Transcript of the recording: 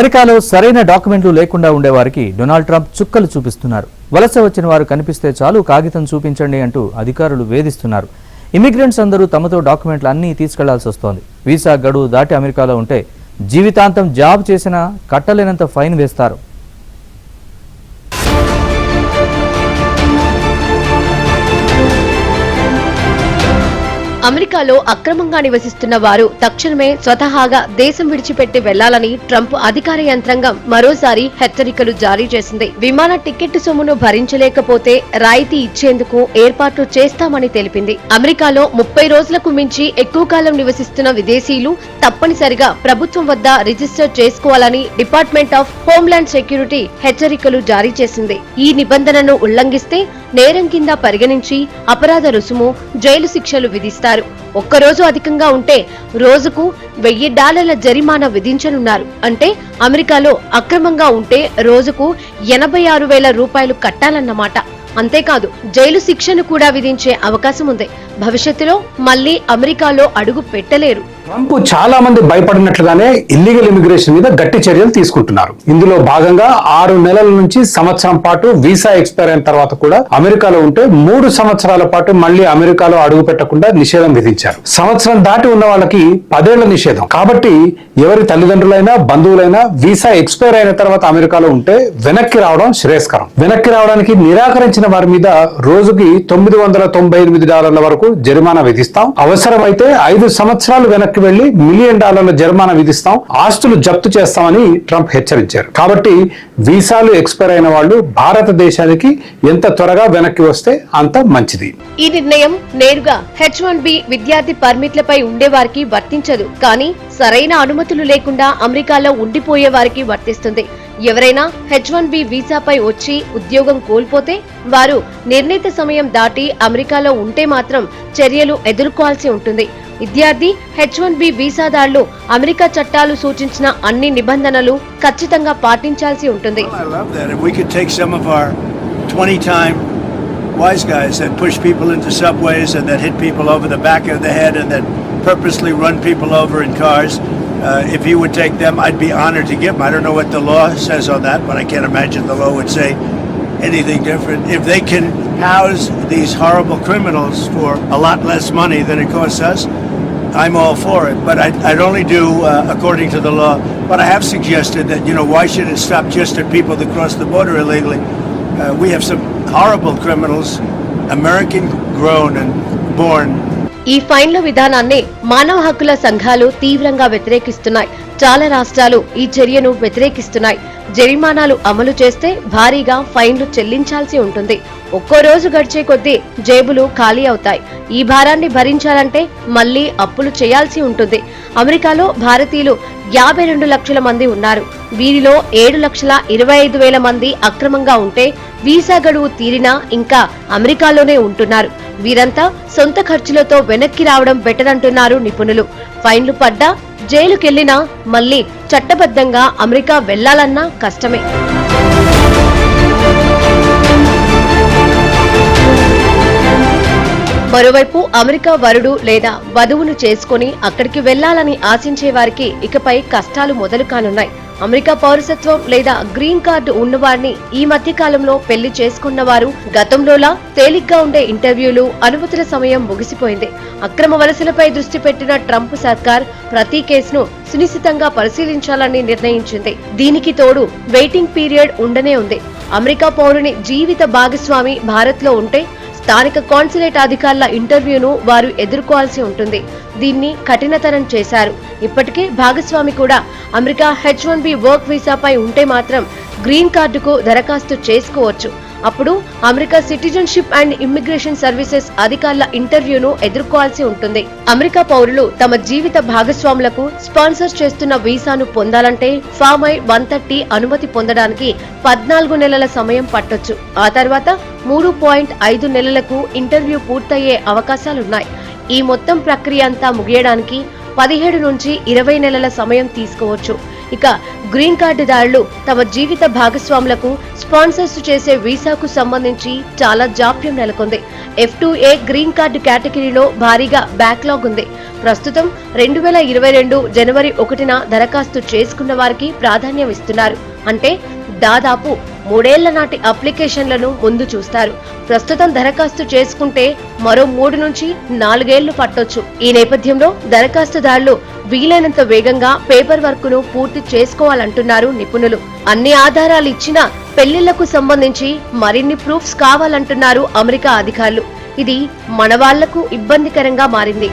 అమెరికాలో సరైన డాక్యుమెంట్లు లేకుండా ఉండేవారికి డొనాల్డ్ ట్రంప్ చుక్కలు చూపిస్తున్నారు. వలస వచ్చిన వారు కనిపిస్తే చాలు కాగితం చూపించండి అంటూ అధికారులు వేధిస్తున్నారు. ఇమిగ్రెంట్స్ అందరూ తమతో డాక్యుమెంట్లు అన్నీ తీసుకెళ్లాల్సి వస్తోంది. వీసా గడువు దాటి అమెరికాలో ఉంటే జీవితాంతం జాబ్ చేసినా కట్టలేనంత ఫైన్ వేస్తారు. అమెరికాలో అక్రమంగా నివసిస్తున్న వారు తక్షణమే స్వతహాగా దేశం విడిచిపెట్టి వెళ్లాలని ట్రంప్ అధికార యంత్రాంగం మరోసారి హెచ్చరికలు జారీ చేసింది. విమాన టికెట్ సొమ్మును భరించలేకపోతే రాయితీ ఇచ్చేందుకు ఏర్పాట్లు చేస్తామని తెలిపింది. అమెరికాలో 30 రోజులకు మించి ఎక్కువ కాలం నివసిస్తున్న విదేశీయులు తప్పనిసరిగా ప్రభుత్వం వద్ద రిజిస్టర్ చేసుకోవాలని డిపార్ట్మెంట్ ఆఫ్ హోంల్యాండ్ సెక్యూరిటీ హెచ్చరికలు జారీ చేసింది. ఈ నిబంధనను ఉల్లంఘిస్తే నేరం కింద పరిగణించి అపరాధ రుసుము, జైలు శిక్షలు విధిస్తారు. ఒక్కరోజు అధికంగా ఉంటే రోజుకు $1000 జరిమానా విధించనున్నారు. అంటే అమెరికాలో అక్రమంగా ఉంటే రోజుకు 86,000 రూపాయలు కట్టాలన్నమాట. అంతేకాదు జైలు శిక్షను కూడా విధించే అవకాశం ఉంది. భవిష్యత్తులో మళ్లీ అమెరికాలో అడుగు పెట్టలేరు. ట్రంప్ చాలా మంది భయపడినట్లుగానే ఇల్లీగల్ ఇమిగ్రేషన్ మీద గట్టి చర్యలు తీసుకుంటున్నారు. ఇందులో భాగంగా 6 నెలల నుంచి సంవత్సరం పాటు వీసా ఎక్స్పైర్ అయిన తర్వాత కూడా అమెరికాలో ఉంటే 3 సంవత్సరాల పాటు మళ్లీ అమెరికాలో అడుగు పెట్టకుండా నిషేధం విధించారు. సంవత్సరం దాటి ఉన్న వాళ్ళకి 10 ఏళ్ల నిషేధం. కాబట్టి ఎవరి తల్లిదండ్రులైనా బంధువులైనా వీసా ఎక్స్పైర్ అయిన తర్వాత అమెరికాలో ఉంటే వెనక్కి రావడం శ్రేయస్కరం. వెనక్కి రావడానికి నిరాకరించిన వారి మీద రోజుకి $998 వరకు జరిమానా విధిస్తాం. అవసరమైతే 5 సంవత్సరాలు వెనక్కి వెళ్లి $1 మిలియన్ జరిమానా విధిస్తాం, ఆస్తులు జప్తు చేస్తామని ట్రంప్ హెచ్చరించారు. కాబట్టి వీసాలు ఎక్స్పైర్ అయిన వాళ్ళు భారతదేశానికి ఎంత త్వరగా వెనక్కి వస్తే అంత మంచిది. ఈ నిర్ణయం నేరుగా H-1B విద్యార్థి పర్మిట్లపై ఉండేవారికి వర్తించదు. కానీ సరైన అనుమతులు లేకుండా అమెరికాలో ఉండిపోయే వారికి వర్తిస్తుంది. ఎవరైనా H-1B వీసాపై వచ్చి ఉద్యోగం కోల్పోతే వారు నిర్ణీత సమయం దాటి అమెరికాలో ఉంటే మాత్రం చర్యలు ఎదుర్కోవాల్సి ఉంటుంది. విద్యార్థి H-1B వీసాదారులు అమెరికా చట్టాలు సూచించిన అన్ని నిబంధనలు ఖచ్చితంగా పాటించాల్సి ఉంటుంది. Wise guys that push people into subways and that hit people over the back of the head and that purposely run people over in cars. If he would take them, I'd be honored to give them. I don't know what the law says on that, but I can't imagine the law would say anything different. If they can house these horrible criminals for a lot less money than it costs us, I'm all for it. But I'd only do according to the law. But I have suggested that, why should it stop just at people that cross the border illegally? We have some horrible criminals, American grown and born. ఈ ఫైన్ల విధానాన్ని మానవ హక్కుల సంఘాలు తీవ్రంగా వ్యతిరేకిస్తున్నాయి. చాలా రాష్ట్రాలు ఈ చర్యను వ్యతిరేకిస్తున్నాయి. జరిమానాలు అమలు చేస్తే భారీగా ఫైన్లు చెల్లించాల్సి ఉంటుంది. ఒక్కో రోజు గడిచే కొద్దీ జేబులు ఖాళీ అవుతాయి. ఈ భారాన్ని భరించాలంటే మళ్లీ అప్పులు చేయాల్సి ఉంటుంది. అమెరికాలో భారతీయులు 52 లక్షల మంది ఉన్నారు. వీరిలో 7,25,000 మంది అక్రమంగా ఉంటే వీసా గడువు తీరినా ఇంకా అమెరికాలోనే ఉంటున్నారు. వీరంతా సొంత ఖర్చులతో వెనక్కి రావడం బెటర్ అంటున్నారు నిపుణులు. ఫైన్లు పడ్డా జైలుకెళ్లినా మళ్లీ చట్టబద్ధంగా అమెరికా వెళ్లాలన్నా కష్టమే. మరోవైపు అమెరికా వరుడు లేదా వధువును చేసుకుని అక్కడికి వెళ్లాలని ఆశించే వారికి ఇకపై కష్టాలు మొదలు కానున్నాయి. అమెరికా పౌరసత్వం లేదా గ్రీన్ కార్డు ఉన్నవారిని ఈ మధ్య కాలంలో పెళ్లి చేసుకున్న వారు గతంలోలా తేలిగ్గా ఉండే ఇంటర్వ్యూలు, అనుమతుల సమయం ముగిసిపోయింది. అక్రమ వలసలపై దృష్టి పెట్టిన ట్రంప్ సర్కార్ ప్రతి కేసును సునిశితంగా పరిశీలించాలని నిర్ణయించింది. దీనికి తోడు వెయిటింగ్ పీరియడ్ ఉండనే ఉంది. అమెరికా పౌరుని జీవిత భాగస్వామి భారత్ లో ఉంటే స్థానిక కాన్సులేట్ అధికారుల ఇంటర్వ్యూను వారు ఎదుర్కోవాల్సి ఉంటుంది. దీన్ని కఠినతరం చేశారు. ఇప్పటికే భాగస్వామి కూడా అమెరికా H-1B వర్క్ వీసాపై ఉంటే మాత్రం గ్రీన్ కార్డుకు దరఖాస్తు చేసుకోవచ్చు. అప్పుడు America citizenship and immigration services అధికారుల ఇంటర్వ్యూను ఎదుర్కోవాల్సి ఉంటుంది. అమెరికా పౌరులు తమ జీవిత భాగస్వాములకు స్పాన్సర్ చేస్తున్న వీసాను పొందాలంటే ఫామ్ I-130 అనుమతి పొందడానికి 14 నెలల సమయం పట్టొచ్చు. ఆ తర్వాత 3.5 నెలలకు ఇంటర్వ్యూ పూర్తయ్యే అవకాశాలున్నాయి. ఈ మొత్తం ప్రక్రియ అంతా ముగియడానికి 17 నుంచి 20 నెలల సమయం తీసుకోవచ్చు. ఇక గ్రీన్ కార్డుదారులు తమ జీవిత భాగస్వాములకు స్పాన్సర్స్ చేసే వీసాకు సంబంధించి చాలా జాప్యం నెలకొంది. F2A గ్రీన్ కార్డు కేటగిరీలో భారీగా బ్యాక్లాగ్ ఉంది. ప్రస్తుతం 2022 జనవరి 1న దరఖాస్తు చేసుకున్న వారికి ప్రాధాన్యం ఇస్తున్నారు. అంటే దాదాపు 3 ఏళ్ల నాటి అప్లికేషన్లను ముందు చూస్తారు. ప్రస్తుతం దరఖాస్తు చేసుకుంటే మరో 3 నుంచి 4 ఏళ్లు పట్టొచ్చు. ఈ నేపథ్యంలో దరఖాస్తుదారులు వీలైనంత వేగంగా పేపర్ వర్క్ ను పూర్తి చేసుకోవాలంటున్నారు నిపుణులు. అన్ని ఆధారాలు ఇచ్చినా పెళ్లిళ్లకు సంబంధించి మరిన్ని ప్రూఫ్స్ కావాలంటున్నారు అమెరికా అధికారులు. ఇది మన వాళ్లకు ఇబ్బందికరంగా మారింది.